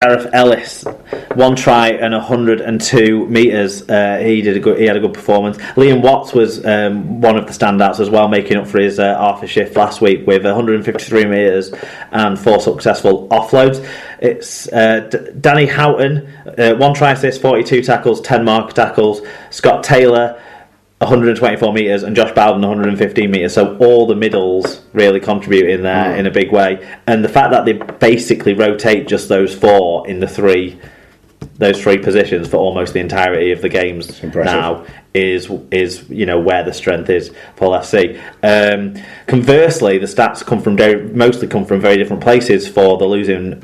Gareth Ellis, 1 try and 102 metres. He had a good performance. Liam Watts was one of the standouts as well, making up for his Arthur shift last week with 153 metres and 4 successful offloads. It's Danny Houghton, 1 try assist, 42 tackles, 10 mark tackles. Scott Taylor, 124 metres, and Josh Bowden 115 metres. So all the middles really contribute in there in a big way. And the fact that they basically rotate just those 4 in those three positions for almost the entirety of the games now is where the strength is for FC. Conversely, the stats mostly come from very different places for the losing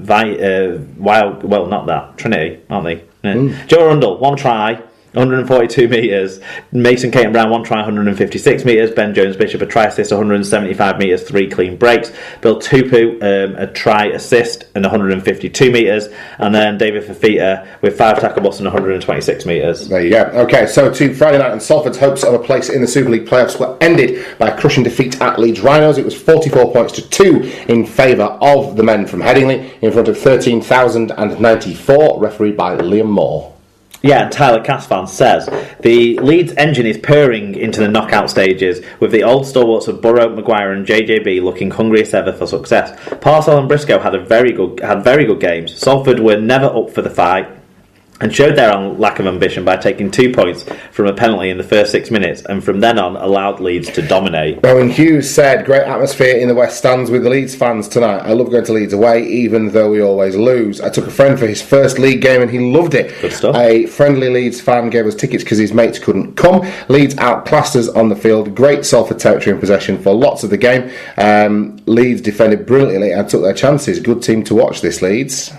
Trinity, aren't they? Yeah. Joe Arundel, 1 try, 142 metres. Mason Caton-Brown, 1 try, 156 metres. Ben Jones-Bishop, a try assist, 175 metres, 3 clean breaks. Bill Tupu, a try assist and 152 metres. And then David Fafita with 5 tackle busts and 126 metres. There you go. Okay, so to Friday night, and Salford's hopes of a place in the Super League playoffs were ended by a crushing defeat at Leeds Rhinos. It was 44 points to 2 in favour of the men from Headingley in front of 13,094, refereed by Liam Moore. Yeah, and Tyler Casfan says the Leeds engine is purring into the knockout stages, with the old stalwarts of Burrow, Maguire and JJB looking hungry as ever for success. Parcell and Briscoe had very good games. Salford were never up for the fight and showed their lack of ambition by taking 2 points from a penalty in the first 6 minutes, and from then on allowed Leeds to dominate. Owen Hughes said, great atmosphere in the West Stands with the Leeds fans tonight. I love going to Leeds away, even though we always lose. I took a friend for his first league game and he loved it. Good stuff. A friendly Leeds fan gave us tickets because his mates couldn't come. Leeds outclassed us on the field. Great Salford territory in possession for lots of the game. Leeds defended brilliantly and took their chances. Good team to watch, this Leeds.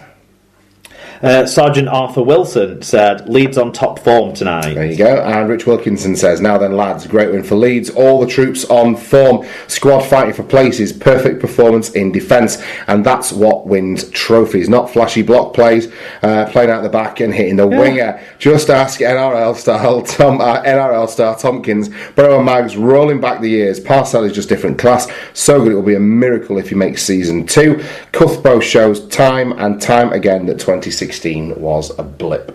Sergeant Arthur Wilson said, Leeds on top form tonight. There you go. And Rich Wilkinson says, now then lads, great win for Leeds. All the troops on form. Squad fighting for places. Perfect performance in defence. And that's what wins trophies. Not flashy block plays, playing out the back and hitting the winger. Just ask NRL star Tompkins. Burrow and Mags rolling back the years. Parcell is just different class. So good it will be a miracle if he makes season 2. Cuthbert shows time and time again that 2016 was a blip.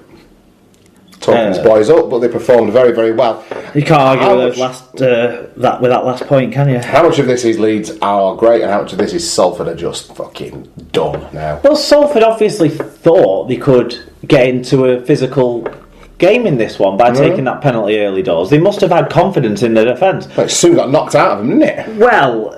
Tompkins boys up, but they performed very, very well. You can't argue with that last point, can you? How much of this is Leeds are great, and how much of this is Salford are just fucking done now? Well, Salford obviously thought they could get into a physical game in this one by taking that penalty early doors. They must have had confidence in their defence. It soon got knocked out of them, didn't it? Well,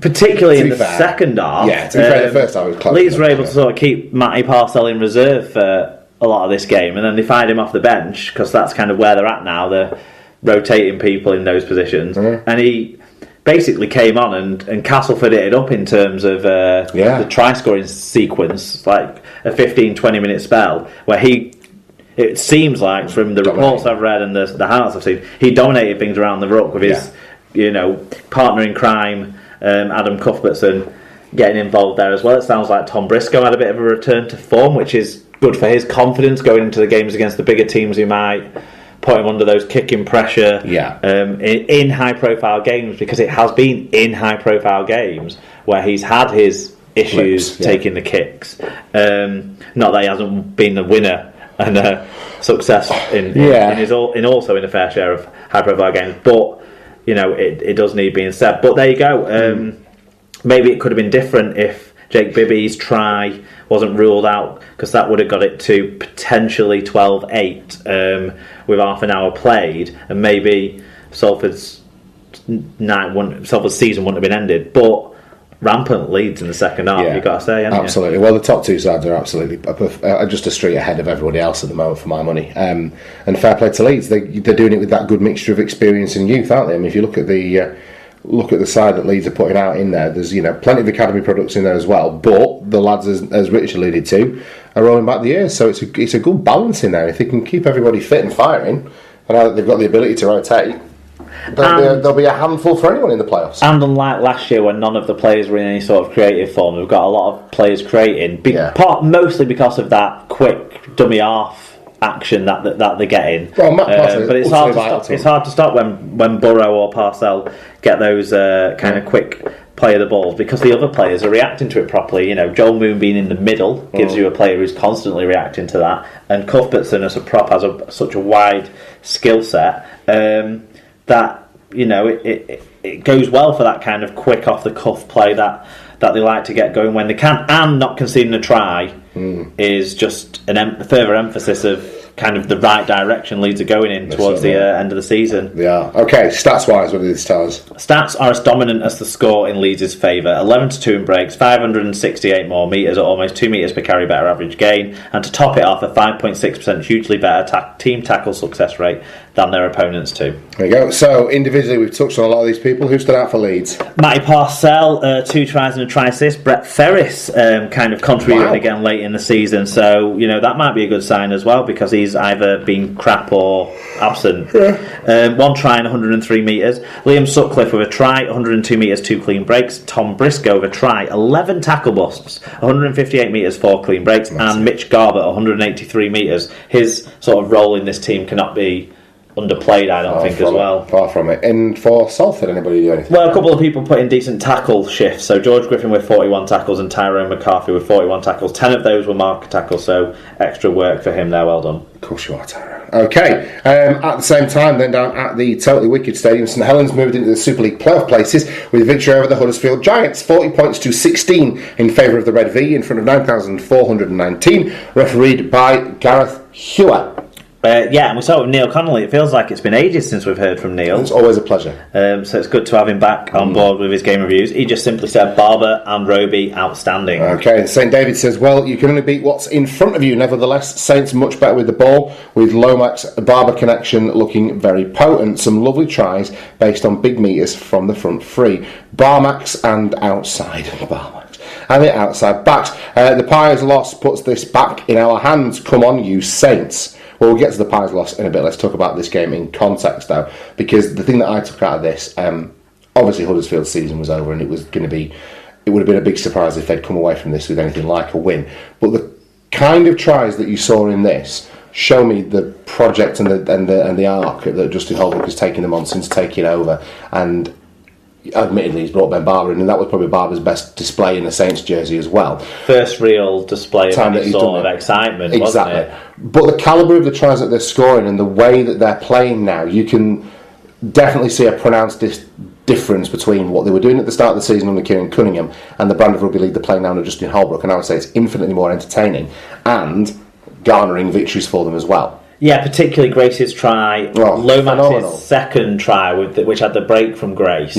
particularly in the second half. Yeah, to be fair, the first half was close. Leeds were able to sort of keep Matty Parcell in reserve for a lot of this game, and then they fired him off the bench because that's kind of where they're at now. They're rotating people in those positions, and he basically came on and Castleford it up in terms of the try-scoring sequence, like a 15-20 minute spell where it seems like from the reports I've read and the highlights I've seen, he dominated things around the ruck with his partner in crime, Adam Cuthbertson, getting involved there as well. It sounds like Tom Briscoe had a bit of a return to form, which is good for his confidence going into the games against the bigger teams who might put him under those kicking pressure in high-profile games, because it has been in high-profile games where he's had his issues taking the kicks. Not that he hasn't been the winner and success in also in a fair share of high-profile games, but it does need being said. But there you go. Maybe it could have been different if Jake Bibby's try wasn't ruled out, because that would have got it to potentially 12-8 with half an hour played, and maybe Salford's season wouldn't have been ended. But rampant Leeds in the second half, you've got to say, haven't absolutely. You? Well, the top two sides are absolutely just a street ahead of everybody else at the moment for my money. And fair play to Leeds, they're doing it with that good mixture of experience and youth, aren't they? I mean, if you look at the side that Leeds are putting out in there, there's plenty of academy products in there as well, but the lads, as Rich alluded to, are rolling back the years, so it's a good balance in there. If they can keep everybody fit and firing, and now that they've got the ability to rotate, there'll be a handful for anyone in the playoffs. And unlike last year when none of the players were in any sort of creative form, we've got a lot of players creating, mostly because of that quick dummy half action that they're getting. Well, Matt Parcell but it's hard to stop when Burrow or Parcell get those kind of quick play of the balls, because the other players are reacting to it properly. You know, Joel Moon being in the middle gives you a player who's constantly reacting to that, and Cuthbertson as a prop has such a wide skill set that, you know, it goes well for that kind of quick off the cuff play that they like to get going when they can, and not conceding a try is just a further emphasis of kind of the right direction Leeds are going in towards the end of the season. Yeah. Okay, stats-wise, what do these tell us? Stats are as dominant as the score in Leeds' favour. 11-2 in breaks, 568 more metres, or almost 2 metres per carry better average gain, and to top it off, a 5.6% hugely better team tackle success rate than their opponents too. There you go. So, individually, we've touched on a lot of these people. Who stood out for Leeds? Matty Parcell, 2 tries and a try assist. Brett Ferris kind of contributing again late in the season. So, you know, that might be a good sign as well, because he's either been crap or absent. 1 try and 103 metres. Liam Sutcliffe with a try, 102 metres, 2 clean breaks. Tom Briscoe with a try, 11 tackle busts, 158 metres, 4 clean breaks. And Mitch Garbutt, 183 metres. His sort of role in this team cannot be underplayed, I don't think, as well. Far from it. And for Salford, anybody do anything? Well, a couple of people put in decent tackle shifts. So George Griffin with 41 tackles and Tyrone McCarthy with 41 tackles. 10 of those were marker tackles, so extra work for him there. Well done. Of course you are, Tyrone. Okay. At the same time, then down at the Totally Wicked Stadium, St Helens moved into the Super League playoff places with a victory over the Huddersfield Giants, 40 points to 16 in favour of the Red V in front of 9,419, refereed by Gareth Hewer. And we saw it with Neil Connolly. It feels like it's been ages since we've heard from Neil. It's always a pleasure. So it's good to have him back on board with his game reviews. He just simply said Barber and Roby outstanding. Okay, St David says, well, you can only beat what's in front of you. Nevertheless, Saints much better with the ball, with Lomax Barber connection looking very potent. Some lovely tries based on big meters from the front three. Barmax and outside. Barmax. And the outside backs. The Pies loss puts this back in our hands. Come on, you Saints. Well, we'll get to the Pies loss in a bit. Let's talk about this game in context, though, because the thing that I took out of this, obviously Huddersfield's season was over, and it would have been a big surprise if they'd come away from this with anything like a win. But the kind of tries that you saw in this show me the project and the arc that Justin Holbrook has taken them on since taking over, and admittedly he's brought Ben Barber in, and that was probably Barber's best display in a Saints jersey as well. First real display of any sort of excitement, exactly. Wasn't it? But the calibre of the tries that they're scoring and the way that they're playing now, you can definitely see a pronounced difference between what they were doing at the start of the season under Kieran Cunningham and the brand of rugby league they're playing now under Justin Holbrook, and I would say it's infinitely more entertaining and garnering victories for them as well. Yeah, particularly Grace's try, Lomax's second try, which had the break from Grace,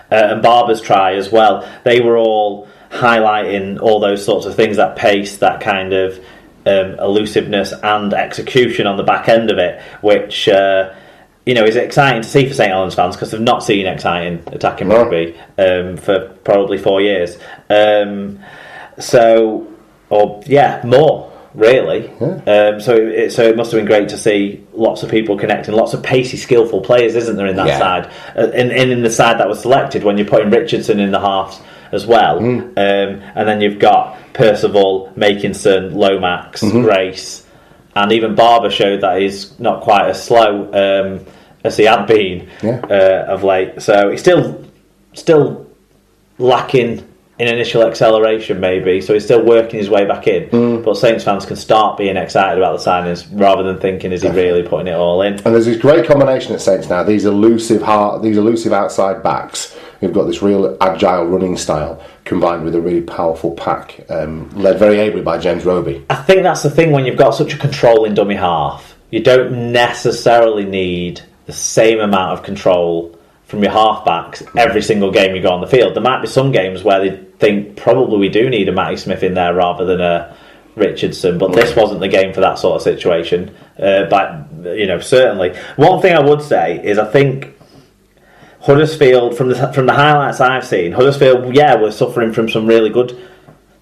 and Barber's try as well. They were all highlighting all those sorts of things, that pace, that kind of elusiveness and execution on the back end of it, which is exciting to see for St Helens fans, because they've not seen exciting attacking rugby for probably 4 years. More. Really, so it must have been great to see lots of people connecting, lots of pacey, skillful players, isn't there, in that side, and in the side that was selected when you're putting Richardson in the halves as well, and then you've got Percival, Makinson, Lomax, Grace, and even Barber showed that he's not quite as slow as he had been of late. So he's still lacking in initial acceleration, maybe, so he's still working his way back in. But Saints fans can start being excited about the signings rather than thinking, is he really putting it all in? And there's this great combination at Saints now, these elusive outside backs. You've got this real agile running style combined with a really powerful pack, led very ably by James Roby. I think that's the thing when you've got such a controlling dummy half. You don't necessarily need the same amount of control from your halfbacks every single game you go on the field. There might be some games where they think probably we do need a Matty Smith in there rather than a Richardson, but this wasn't the game for that sort of situation. But certainly, one thing I would say is I think Huddersfield, from the highlights I've seen, Huddersfield, we're suffering from some really good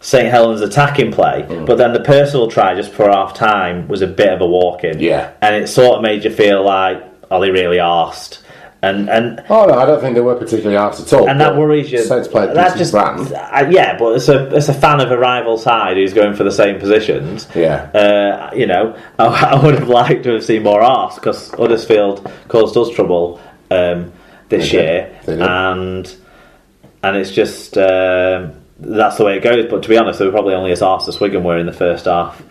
St Helens attacking play, but then the Percival try just for half time was a bit of a walk-in, and it sort of made you feel like, are they really arsed? And oh no, I don't think they were particularly arsed at all. And that worries you. Saints played a That's decent just brand. yeah, but it's a fan of a rival side who's going for the same positions. Yeah. You know, I would have liked to have seen more arse because Huddersfield caused us trouble this year, and it's just that's the way it goes. But to be honest, they were probably only as arse as Wigan were in the first half.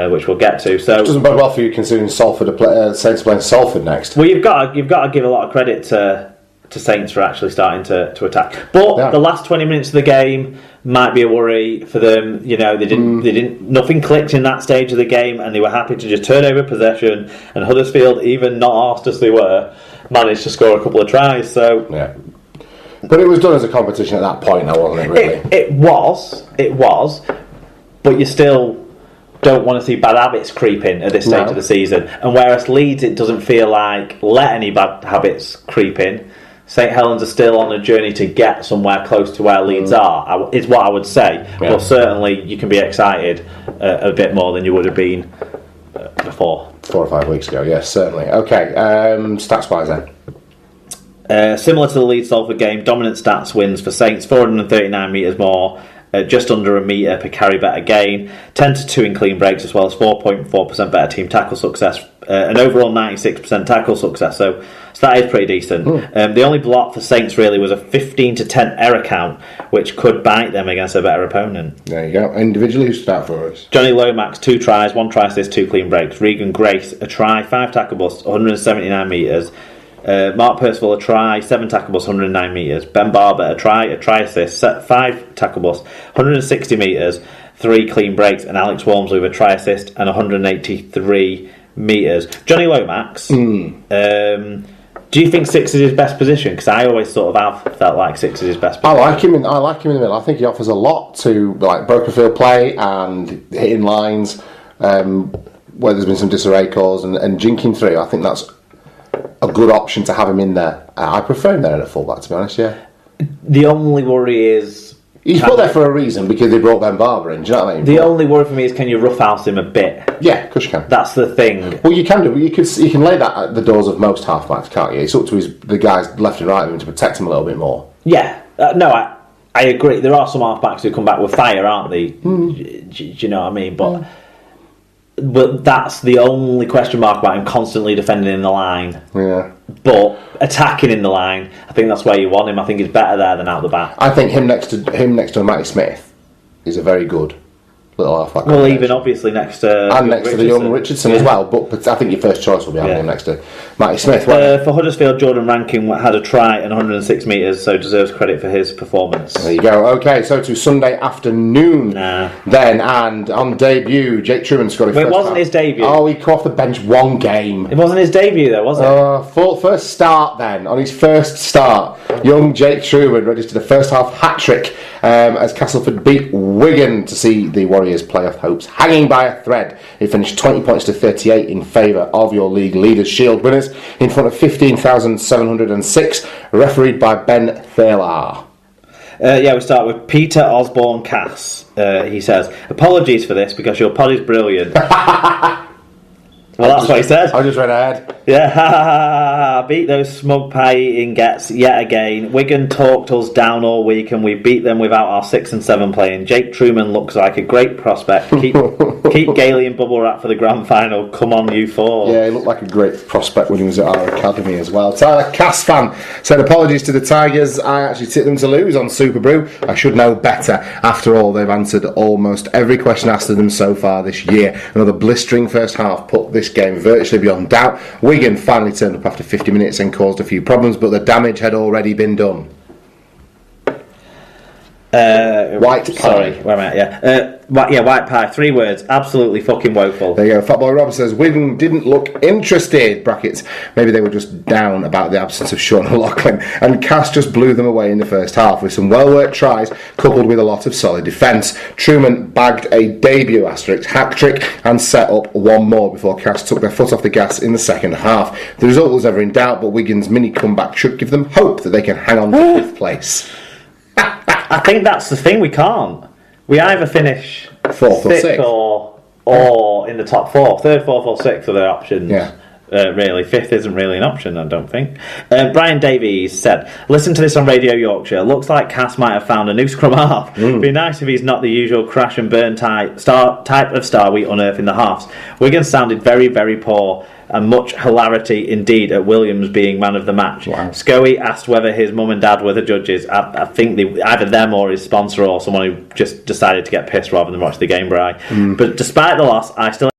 Which we'll get to. So it doesn't bode well for you considering Saints playing Salford next. Well, you've got to give a lot of credit to Saints for actually starting to attack. But the last 20 minutes of the game might be a worry for them. You know, they didn't. Nothing clicked in that stage of the game, and they were happy to just turn over possession. And Huddersfield, even not arsed as they were, managed to score a couple of tries. So yeah. But it was done as a competition at that point, now, wasn't it? Really, it was. But you still don't want to see bad habits creep in at this stage of the season. And whereas Leeds, it doesn't feel like let any bad habits creep in. St Helens are still on a journey to get somewhere close to where Leeds are, is what I would say. Yeah. But certainly you can be excited a bit more than you would have been before. 4 or 5 weeks ago, yes, certainly. Okay, stats-wise then. Similar to the Leeds-Salford game, dominant stats wins for Saints, 439 metres more, just under a metre per carry better gain, 10-2 in clean breaks as well as 4.4% better team tackle success, an overall 96% tackle success, so that is pretty decent. The only block for Saints really was a 15-10 error count, which could bite them against a better opponent. There you go. Individually, who stood out for us? Johnny Lomax, 2 tries, 1 try assist, 2 clean breaks. Regan Grace, a try, 5 tackle busts, 179 metres. Mark Percival, a try, 7 tackle busts, 109 metres. Ben Barber, a try assist, 5 tackle busts, 160 metres, 3 clean breaks. And Alex Walmsley with a try assist and 183 metres. Johnny Lomax, do you think 6 is his best position? Because I always sort of have felt like 6 is his best position. I like him in the middle. I think he offers a lot to like broken field play and hitting lines where there's been some disarray caused and jinking through. I think that's a good option to have him in there. I prefer him there at fullback, to be honest. Yeah. The only worry is he's put there for a reason because they brought Ben Barber in. Do you know what I mean? The only worry for me is can you roughhouse him a bit? Yeah, of course you can. That's the thing. Well, you can do. You can lay that at the doors of most halfbacks, can't you? It's up to the guys left and right of him to protect him a little bit more. Yeah. No, I agree. There are some halfbacks who come back with fire, aren't they? Do you know what I mean? But that's the only question mark about him constantly defending in the line. Yeah. But attacking in the line, I think that's where you want him. I think he's better there than out the back. I think him next to Matty Smith is a very good little halfback. Well, even obviously next to the young Richardson as well. But I think your first choice will be having him next to Matty Smith. For Huddersfield, Jordan Rankin had a try and 106 metres, so deserves credit for his performance. There you go. Okay, so to Sunday afternoon then, and on debut, Jake Truman scored his first. It wasn't his debut. Oh, he came off the bench one game. It wasn't his debut though, was it? First start then. On his first start, young Jake Truman registered a first half hat-trick as Castleford beat Wigan to see the Warriors' playoff hopes hanging by a thread. It finished 20 points to 38 in favour of your league leaders, Shield winners, in front of 15,706, refereed by Ben Thaler. We start with Peter Osborne Cass. He says, apologies for this because your pod is brilliant. Well, that's what he said. I just read ahead. Yeah, beat those smug pie eating gets yet again. Wigan talked us down all week and we beat them without our 6 and 7 playing. Jake Truman looks like a great prospect. Keep Gailey and bubble wrap for the grand final. Come on, you four. Yeah, he looked like a great prospect when he was at our academy as well. Tyler Cass fan said, apologies to the Tigers. I actually tipped them to lose on Super Brew. I should know better. After all, they've answered almost every question asked of them so far this year. Another blistering first half put this game virtually beyond doubt. Wigan finally turned up after 50 minutes and caused a few problems, but the damage had already been done. White pie. Sorry, where am I at? White pie. 3 words. Absolutely fucking woeful. There you go. Fatboy Rob says Wigan didn't look interested. Brackets. Maybe they were just down about the absence of Sean O'Loughlin. And Cass just blew them away in the first half with some well-worked tries coupled with a lot of solid defence. Truman bagged a debut asterisk hat trick and set up one more before Cass took their foot off the gas in the second half. The result was ever in doubt, but Wigan's mini comeback should give them hope that they can hang on to 5th place. I think that's the thing, we can't. We either finish 4th or 6th or in the top 4. 3rd, 4th or 6th are their options. Yeah. Really, fifth isn't really an option, I don't think. Brian Davies said, "Listen to this on Radio Yorkshire. Looks like Cass might have found a new scrum half. Be nice if he's not the usual crash and burn type of star we unearth in the halves. Wigan sounded very, very poor, and much hilarity indeed at Williams being man of the match." Wow. Scoey asked whether his mum and dad were the judges. I think either them or his sponsor or someone who just decided to get pissed rather than watch the game, Bri. But despite the loss, I still